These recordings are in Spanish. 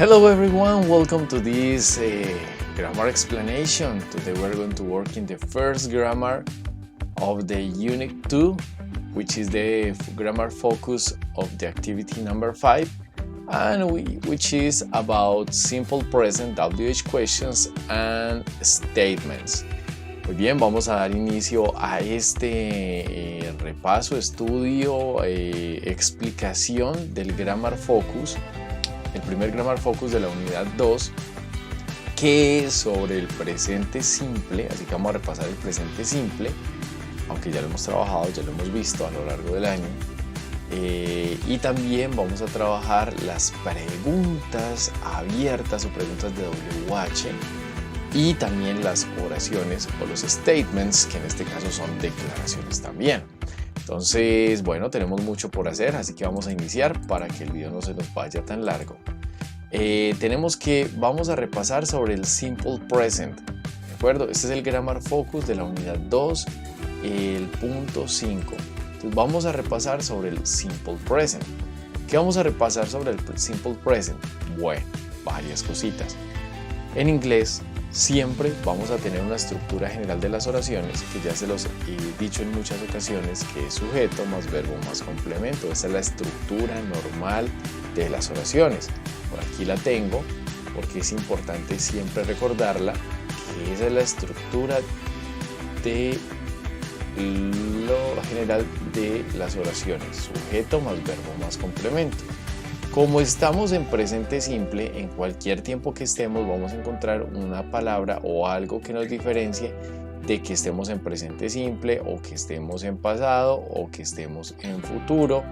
Hello everyone, welcome to this grammar explanation. Today we're going to work in the first grammar of the Unit 2, which is the grammar focus of the activity number 5, and which is about simple present WH questions and statements. Muy bien, vamos a dar inicio a este repaso, estudio, explicación del grammar focus. El primer grammar focus de la unidad 2, que es sobre el presente simple, así que vamos a repasar el presente simple, aunque ya lo hemos trabajado, ya lo hemos visto a lo largo del año, y también vamos a trabajar las preguntas abiertas o preguntas de WH y también las oraciones o los statements, que en este caso son declaraciones también. Entonces, bueno, tenemos mucho por hacer, así que vamos a iniciar para que el video no se nos vaya tan largo. Vamos a repasar sobre el simple present, ¿de acuerdo? Este es el grammar focus de la unidad 2, el punto 5. Entonces vamos a repasar sobre el simple present. ¿Qué vamos a repasar sobre el simple present? Bueno, varias cositas. En inglés siempre vamos a tener una estructura general de las oraciones, que ya se los he dicho en muchas ocasiones, que es sujeto más verbo más complemento. Esa es la estructura normal de las oraciones. Por aquí la tengo porque es importante siempre recordarla, que esa es la estructura de lo general de las oraciones: sujeto más verbo más complemento. Como estamos en presente simple, en cualquier tiempo que estemos vamos a encontrar una palabra o algo que nos diferencie de que estemos en presente simple, o que estemos en pasado, o que estemos en futuro,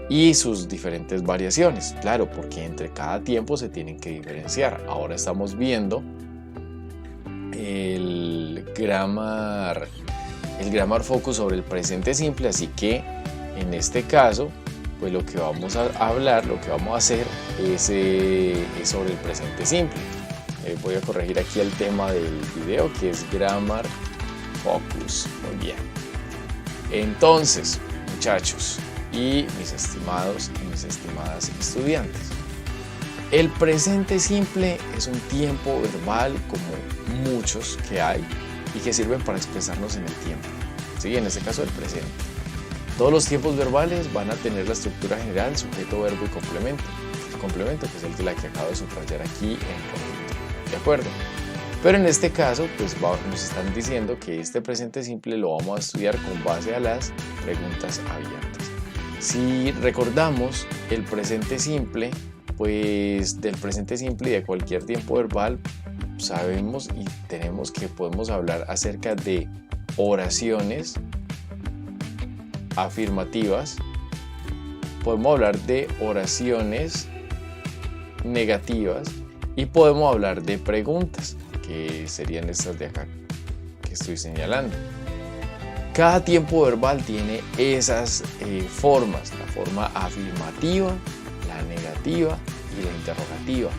y sus diferentes variaciones. Claro, porque entre cada tiempo se tienen que diferenciar. Ahora estamos viendo el grammar focus sobre el presente simple, así que en este caso pues lo que vamos a hablar, lo que vamos a hacer es sobre el presente simple. Voy a corregir aquí el tema del video, que es grammar focus. Muy bien. Entonces, muchachos y mis estimados y mis estimadas estudiantes, el presente simple es un tiempo verbal como muchos que hay y que sirven para expresarnos en el tiempo. Sí, en este caso el presente. Todos los tiempos verbales van a tener la estructura general, sujeto, verbo y complemento. El complemento, que es el de la que acabo de subrayar aquí en rojito. ¿De acuerdo? Pero en este caso, pues nos están diciendo que este presente simple lo vamos a estudiar con base a las preguntas abiertas. Si recordamos el presente simple, pues del presente simple y de cualquier tiempo verbal, sabemos y tenemos que podemos hablar acerca de oraciones afirmativas, podemos hablar de oraciones negativas y podemos hablar de preguntas, que serían estas de acá que estoy señalando. Cada tiempo verbal tiene esas formas: la forma afirmativa, la negativa y la interrogativa.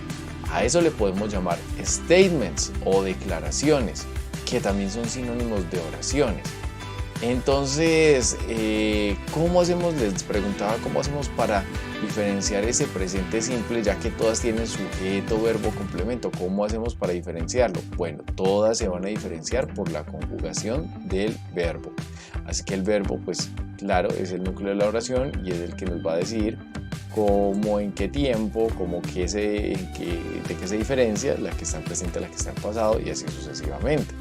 A eso le podemos llamar statements o declaraciones, que también son sinónimos de oraciones. Entonces, ¿cómo hacemos? Les preguntaba, ¿cómo hacemos para diferenciar ese presente simple, ya que todas tienen sujeto, verbo, complemento? ¿Cómo hacemos para diferenciarlo? Bueno, todas se van a diferenciar por la conjugación del verbo. Así que el verbo, pues claro, es el núcleo de la oración y es el que nos va a decir cómo, en qué tiempo, de qué se diferencia la que está en presente, la que está en pasado, y así sucesivamente.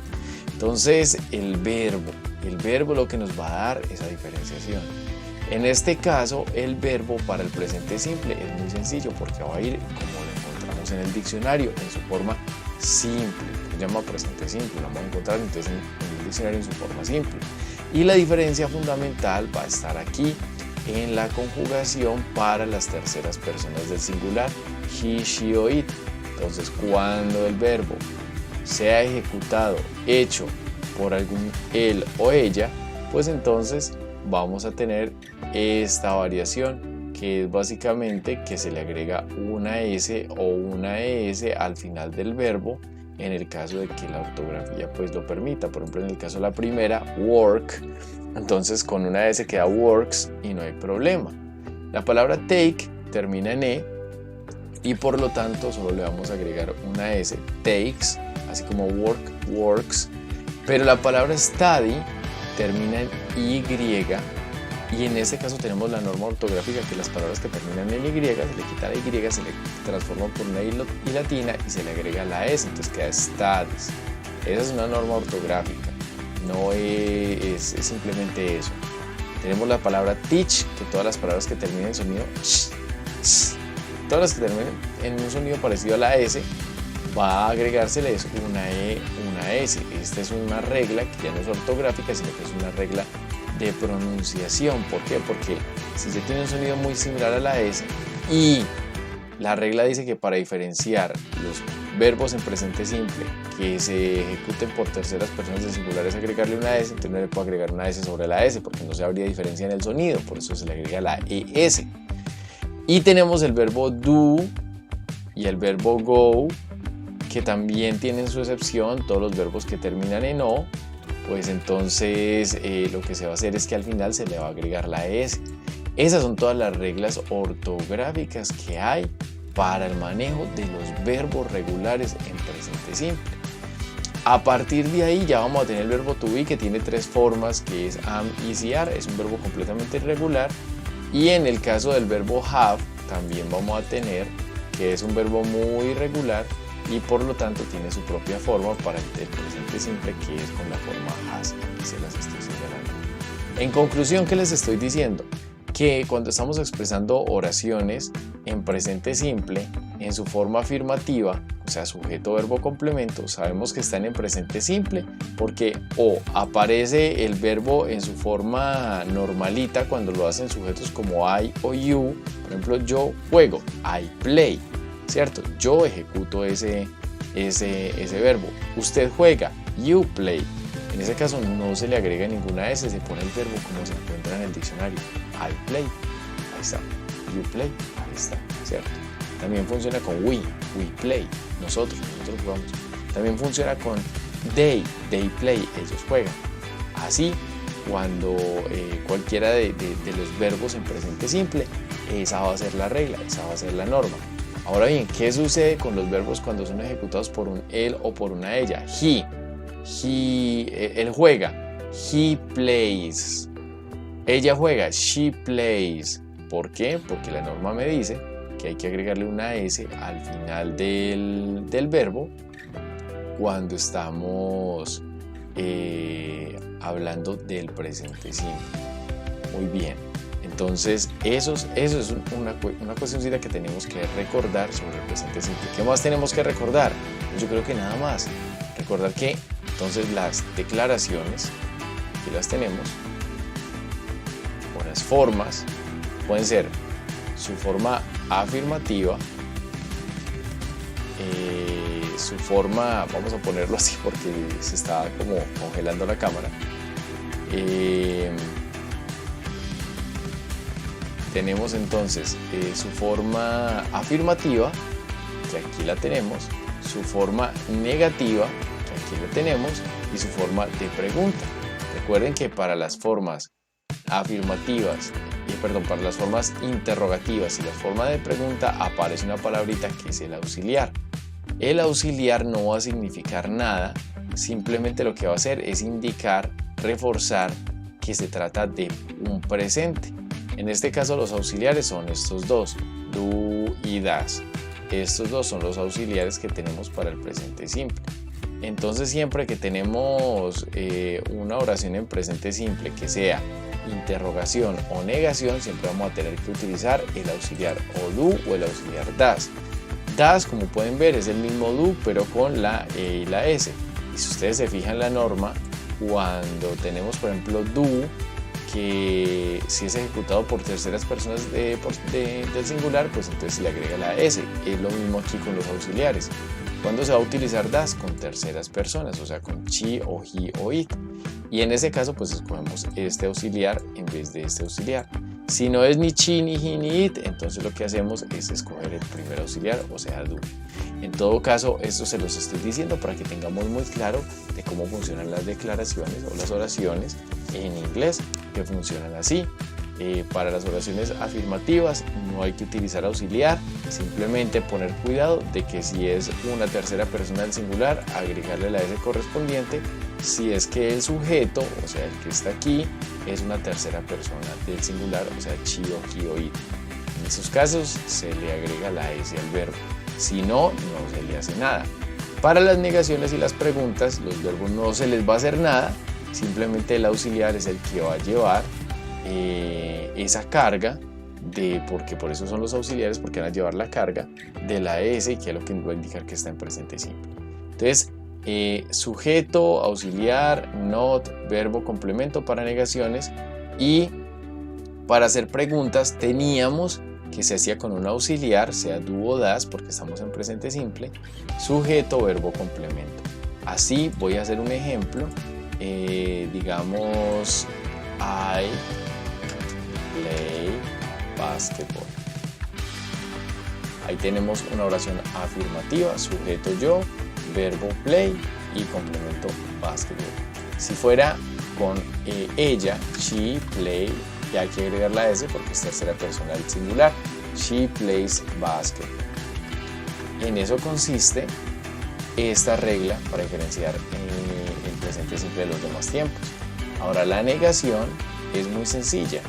Entonces, el verbo lo que nos va a dar esa diferenciación. En este caso, el verbo para el presente simple es muy sencillo, porque va a ir como lo encontramos en el diccionario, en su forma simple. Se llama presente simple, lo vamos a encontrar entonces en el diccionario en su forma simple. Y la diferencia fundamental va a estar aquí en la conjugación para las terceras personas del singular, he, she o it. Entonces, cuando el verbo sea ejecutado, hecho por algún él o ella, pues entonces vamos a tener esta variación, que es básicamente que se le agrega una S o una ES al final del verbo, en el caso de que la ortografía pues lo permita. Por ejemplo, en el caso de la primera, work, entonces con una S queda works y no hay problema. La palabra take termina en E y por lo tanto solo le vamos a agregar una S, takes, así como work, works, pero la palabra study termina en Y y en este caso tenemos la norma ortográfica que las palabras que terminan en Y se le quita la Y, se le transforma por una I latina y se le agrega la S, entonces queda studies. Esa es una norma ortográfica, no es simplemente eso. Tenemos la palabra teach, que todas las palabras que terminen en sonido todas las que terminen en un sonido parecido a la S, va a agregársele una E, una S. Esta es una regla que ya no es ortográfica, sino que es una regla de pronunciación. ¿Por qué? Porque si se tiene un sonido muy similar a la S y la regla dice que para diferenciar los verbos en presente simple que se ejecuten por terceras personas del singular es agregarle una S, entonces no le puedo agregar una S sobre la S porque no se habría diferencia en el sonido, por eso se le agrega la ES. Y tenemos el verbo do y el verbo go, que también tienen su excepción. Todos los verbos que terminan en O, pues entonces lo que se va a hacer es que al final se le va a agregar la S. Esas son todas las reglas ortográficas que hay para el manejo de los verbos regulares en presente simple. A partir de ahí ya vamos a tener el verbo to be, que tiene tres formas, que es am, is y are. Es un verbo completamente irregular. Y en el caso del verbo have también vamos a tener que es un verbo muy irregular y por lo tanto tiene su propia forma para el presente simple, que es con la forma has. Aquí se las estoy señalando. En conclusión, ¿qué les estoy diciendo? Que cuando estamos expresando oraciones en presente simple, en su forma afirmativa, o sea, sujeto, verbo, complemento, sabemos que están en presente simple porque o aparece el verbo en su forma normalita cuando lo hacen sujetos como I o you. Por ejemplo, yo juego, I play, ¿cierto? Yo ejecuto ese verbo. Usted juega, you play. En ese caso no se le agrega ninguna S, se pone el verbo como se encuentra en el diccionario. I play, ahí está. You play, ahí está, ¿cierto? También funciona con we play, nosotros jugamos. También funciona con they play, ellos juegan. Así, cuando cualquiera de los verbos en presente simple, esa va a ser la regla, esa va a ser la norma. Ahora bien, ¿qué sucede con los verbos cuando son ejecutados por un él o por una ella? Él juega, he plays. Ella juega, she plays. ¿Por qué? Porque la norma me dice que hay que agregarle una S al final del verbo cuando estamos hablando del presente simple. Muy bien, entonces eso es una cuestióncita que tenemos que recordar sobre el presente simple. ¿Qué más tenemos que recordar? Yo creo que nada más. Recordar que entonces las declaraciones, aquí las tenemos, o las formas, pueden ser su forma afirmativa, su forma, vamos a ponerlo así porque se está como congelando la cámara, tenemos entonces su forma afirmativa, que aquí la tenemos, su forma negativa, que aquí la tenemos, y su forma de pregunta. Recuerden que para las formas afirmativas, para las formas interrogativas y la forma de pregunta aparece una palabrita que es el auxiliar. El auxiliar no va a significar nada, simplemente lo que va a hacer es indicar, reforzar que se trata de un presente. En este caso los auxiliares son estos dos, do y das. Estos dos son los auxiliares que tenemos para el presente simple. Entonces siempre que tenemos una oración en presente simple que sea interrogación o negación, siempre vamos a tener que utilizar el auxiliar o do o el auxiliar das. Das, como pueden ver, es el mismo do pero con la E y la S. Y si ustedes se fijan en la norma, cuando tenemos por ejemplo do, que si es ejecutado por terceras personas del singular, pues entonces se le agrega la S. Es lo mismo aquí con los auxiliares. ¿Cuándo se va a utilizar das? Con terceras personas, o sea con she o he o it. Y en ese caso pues escogemos este auxiliar en vez de este auxiliar. Si no es ni she, ni he, ni it, entonces lo que hacemos es escoger el primer auxiliar, o sea do. En todo caso, esto se los estoy diciendo para que tengamos muy claro de cómo funcionan las declaraciones o las oraciones en inglés, que funcionan así. Para las oraciones afirmativas no hay que utilizar auxiliar, simplemente poner cuidado de que si es una tercera persona del singular, agregarle la S correspondiente. Si es que el sujeto, o sea el que está aquí, es una tercera persona del singular, o sea chi o ki o it. En esos casos se le agrega la S al verbo, si no, no se le hace nada. Para las negaciones y las preguntas, los verbos no se les va a hacer nada, simplemente el auxiliar es el que va a llevar esa carga, porque por eso son los auxiliares, porque van a llevar la carga de la S, que es lo que nos va a indicar que está en presente simple. Entonces, sujeto, auxiliar, not, verbo, complemento para negaciones, y para hacer preguntas teníamos que se hacía con un auxiliar, sea do o das, porque estamos en presente simple, sujeto, verbo, complemento. Así voy a hacer un ejemplo, digamos, I play basketball. Ahí tenemos una oración afirmativa, sujeto yo, verbo play y complemento basketball. Si fuera con ella, she play, ya hay que agregar la S porque es tercera persona del singular, she plays basketball. En eso consiste esta regla para diferenciar el presente simple de los demás tiempos. Ahora la negación es muy sencilla,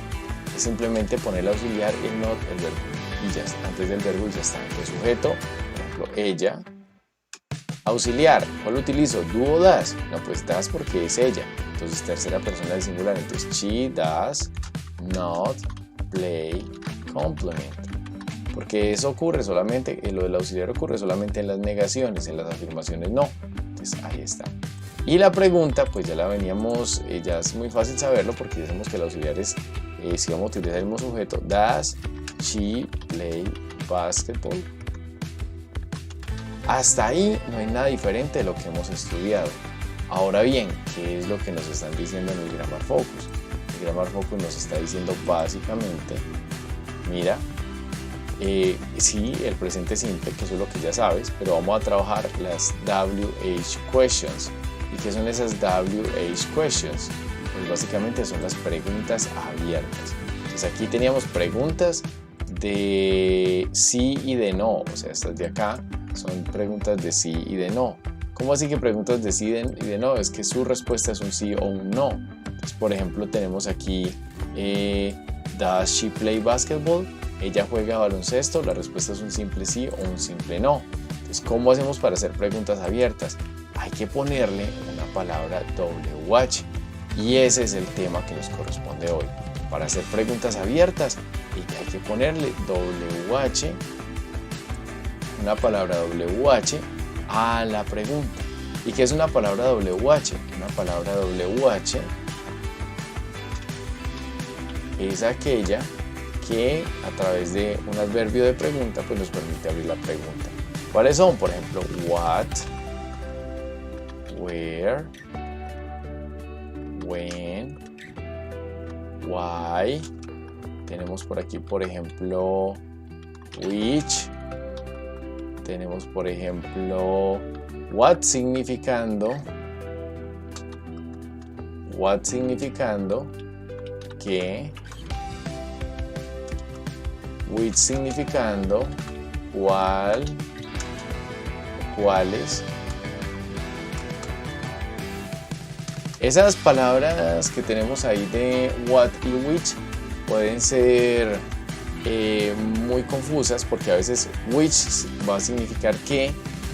es simplemente poner el auxiliar, el not, el verbo y ya está, antes del verbo y ya está. Entonces sujeto, por ejemplo, ella. Auxiliar, ¿cuál utilizo? ¿Do o das? No, pues das porque es ella, entonces tercera persona del singular, entonces she does not play complement, porque eso ocurre solamente, lo del auxiliar ocurre solamente en las negaciones, en las afirmaciones no. Entonces ahí está. Y la pregunta, pues ya la veníamos, ya es muy fácil saberlo porque ya sabemos que el auxiliar es, si vamos a utilizar el mismo sujeto, does she play basketball? Hasta ahí no hay nada diferente de lo que hemos estudiado. Ahora bien, ¿qué es lo que nos están diciendo en el Grammar Focus? El Grammar Focus nos está diciendo básicamente, mira, sí, el presente simple, que eso es lo que ya sabes, pero vamos a trabajar las WH questions. ¿Y qué son esas WH questions? Pues básicamente son las preguntas abiertas. Entonces aquí teníamos preguntas de sí y de no, o sea, estas de acá son preguntas de sí y de no. ¿Cómo así que preguntas de sí y de no? Es que su respuesta es un sí o un no. Entonces, por ejemplo, tenemos aquí does she play basketball? Ella juega baloncesto. La respuesta es un simple sí o un simple no. Entonces, ¿cómo hacemos para hacer preguntas abiertas? Hay que ponerle una palabra WH y ese es el tema que nos corresponde hoy. Para hacer preguntas abiertas hay que ponerle WH, una palabra WH a la pregunta. ¿Y qué es una palabra WH? Una palabra WH es aquella que a través de un adverbio de pregunta pues nos permite abrir la pregunta. ¿Cuáles son? Por ejemplo, what, where, when, why. Tenemos por aquí, por ejemplo, which. Tenemos, por ejemplo, what significando que, which significando cuál, cuáles. Esas palabras que tenemos ahí de what y which pueden ser muy confusas porque a veces which va a significar qué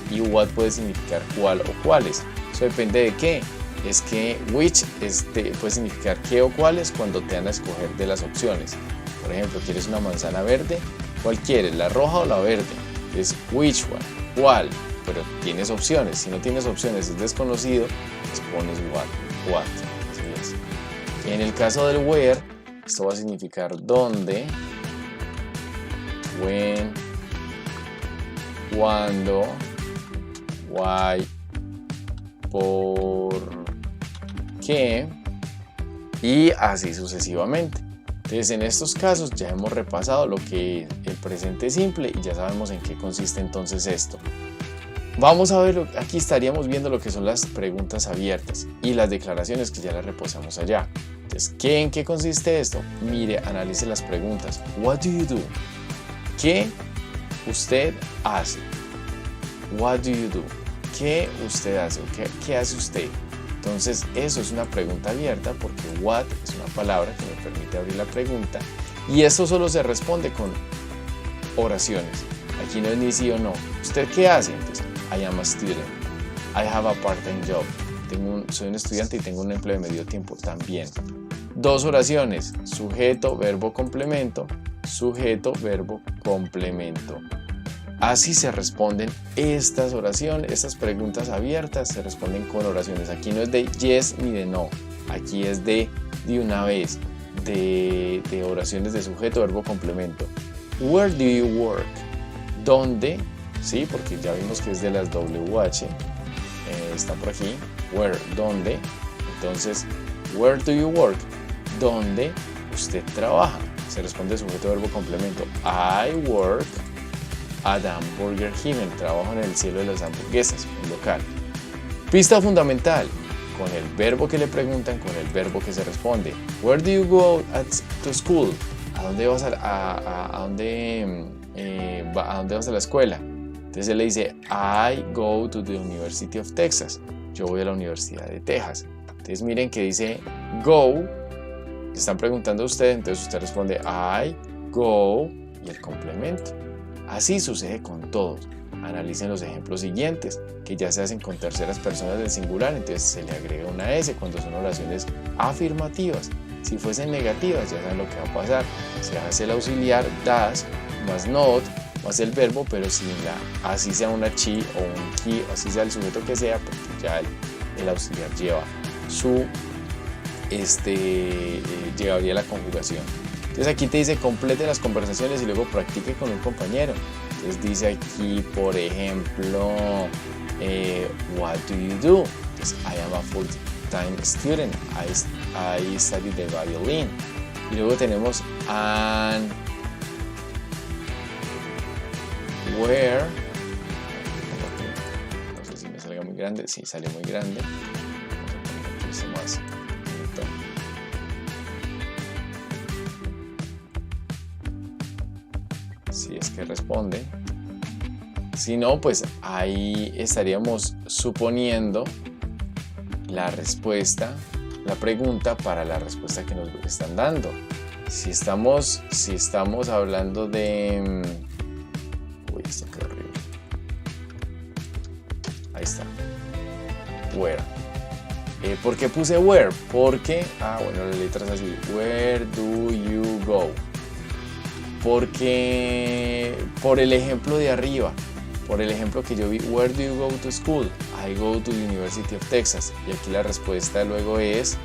y what puede significar cuál o cuáles. Eso depende de qué. Es que which puede significar qué o cuáles cuando te dan a escoger de las opciones. Por ejemplo, ¿quieres una manzana verde? ¿Cuál quieres? ¿La roja o la verde? Es which one, ¿cuál? Pero tienes opciones. Si no tienes opciones, es desconocido, pues pones what. Así es. En el caso del where, esto va a significar dónde, when, cuándo, why, por qué y así sucesivamente. Entonces en estos casos ya hemos repasado lo que es el presente simple y ya sabemos en qué consiste entonces esto. Vamos a ver, aquí estaríamos viendo lo que son las preguntas abiertas y las declaraciones que ya las reposamos allá. Entonces, ¿en qué consiste esto? Mire, analice las preguntas. What do you do? ¿Qué usted hace? What do you do? ¿Qué usted hace? ¿Qué hace usted? Entonces, eso es una pregunta abierta porque what es una palabra que me permite abrir la pregunta y eso solo se responde con oraciones. Aquí no es ni sí o no. ¿Usted qué hace? Entonces, I am a student. I have a part-time job. Soy un estudiante y tengo un empleo de medio tiempo también. Dos oraciones. Sujeto, verbo, complemento. Sujeto, verbo, complemento. Así se responden estas oraciones, estas preguntas abiertas se responden con oraciones. Aquí no es de yes ni de no. Aquí es de una vez. De oraciones de sujeto, verbo, complemento. Where do you work? ¿Dónde? Sí, porque ya vimos que es de las WH. Está por aquí. Where, ¿dónde? Entonces, where do you work? ¿Dónde usted trabaja? Se responde sujeto, verbo, complemento. I work at Hamburger Himmel. Trabajo en el cielo de las hamburguesas, un local. Pista fundamental. Con el verbo que le preguntan, con el verbo que se responde. Where do you go to school? ¿A dónde vas a dónde vas a la escuela? Entonces él le dice, I go to the University of Texas. Yo voy a la Universidad de Texas. Entonces miren que dice go. Le están preguntando a usted, entonces usted responde I go y el complemento. Así sucede con todos. Analicen los ejemplos siguientes, que ya se hacen con terceras personas del singular, entonces se le agrega una S cuando son oraciones afirmativas. Si fuesen negativas, ya saben lo que va a pasar. Se hace el auxiliar das más not más el verbo, pero sin así sea una chi o un he, o así sea el sujeto que sea, porque ya el auxiliar lleva llevaría la conjugación. Entonces aquí te dice complete las conversaciones y luego practique con un compañero. Entonces dice aquí, por ejemplo, what do you do? Entonces, I am a full-time student. I study the violin. Y luego tenemos and where. No sé si me salga muy grande. Sí, sale muy grande. Vamos a poner más. Si es que responde. Si no, pues ahí estaríamos suponiendo la respuesta, la pregunta para la respuesta que nos están dando. Si estamos hablando de... Uy, esto quedó horrible. Ahí está. Where. ¿Por qué puse where? Porque, bueno, la letra es así. Where do you go? Porque por el ejemplo de arriba, por el ejemplo que yo vi, where do you go to school? I go to the University of Texas. Y aquí la respuesta luego es,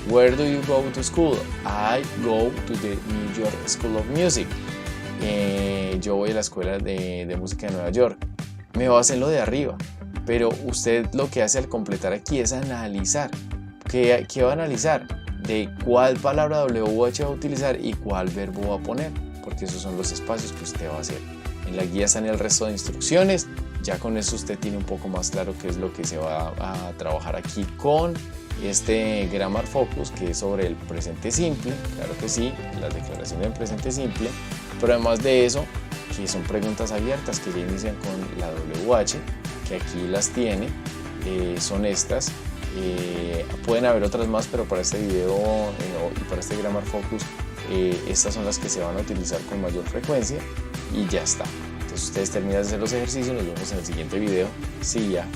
where do you go to school? I go to the New York School of Music. Yo voy a la escuela de música de Nueva York. Me baso en lo de arriba, pero usted lo que hace al completar aquí es analizar. ¿Qué va a analizar? De cuál palabra WH va a utilizar y cuál verbo va a poner, porque esos son los espacios que usted va a hacer. En la guía están el resto de instrucciones. Ya con eso usted tiene un poco más claro qué es lo que se va a trabajar aquí con este Grammar Focus, que es sobre el presente simple. Claro que sí, las declaraciones del presente simple, pero además de eso, que son preguntas abiertas que ya inician con la WH, que aquí las tiene, son estas. Pueden haber otras más, pero para este video y para este Grammar Focus, estas son las que se van a utilizar con mayor frecuencia y ya está. Entonces ustedes terminan de hacer los ejercicios, nos vemos en el siguiente video. Sí, ya.